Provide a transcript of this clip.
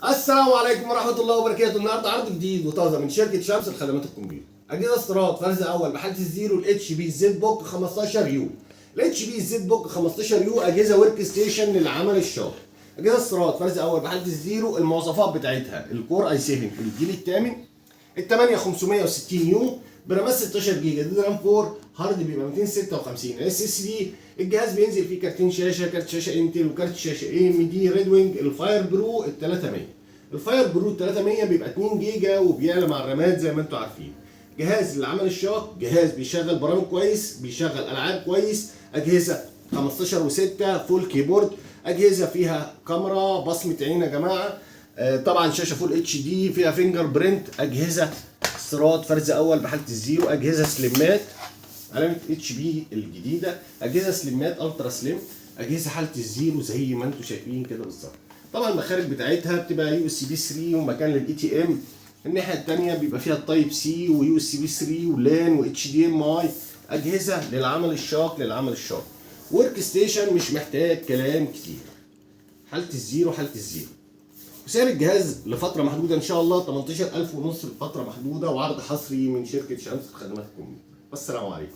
السلام عليكم ورحمة الله وبركاته. النهارده عرض جديد وطازة من شركة شمس لخدمات الكمبيوتر. أجهزة استيراد فرز أول بحالة الزيرو الاتش بي زد بوك 15 يو. الاتش بي زد بوك 15 يو أجهزة ورك ستيشن للعمل الشاق. أجهزة استيراد فرز أول بحالة الزيرو. المواصفات بتاعتها الكور اي 7 الجيل الثامن، ال 8 560 يو برامات 16 جيجا دي رام 4، هارد بيبقى 256 اس اس دي. الجهاز بينزل فيه كارتين شاشه، كارت شاشه انتل وكارت شاشه اي ام دي ريد وينج الفاير برو ال 300. الفاير برو 300 بيبقى 2 جيجا وبيعلى مع الرامات زي ما انتم عارفين. جهاز للعمل الشاق، جهاز بيشغل برامج كويس، بيشغل العاب كويس. اجهزه 15 و6 فول كيبورد، اجهزه فيها كاميرا بصمه عين يا جماعه. طبعا شاشه فول اتش دي فيها فينجر برنت. اجهزه استيراد فرز اول بحاله الزيرو. اجهزه سليمات علامه اتش بي الجديده، اجهزه سليمات الترا سليم، اجهزه حاله الزيرو زي ما انتم شايفين كده بالظبط. طبعا المخارج بتاعتها بتبقى يو اس بي 3 ومكان للاي تي ام. الناحيه الثانيه بيبقى فيها التايب سي ويو اس بي 3 ولان واتش دي ام اي. اجهزه للعمل الشاق للعمل الشاق. ورك ستيشن مش محتاج كلام كتير. حاله الزيرو حاله الزيرو. وسعر الجهاز لفتره محدوده ان شاء الله 18500 لفتره محدوده، وعرض حصري من شركه شمس لخدمات الكمبيوتر. والسلام عليكم.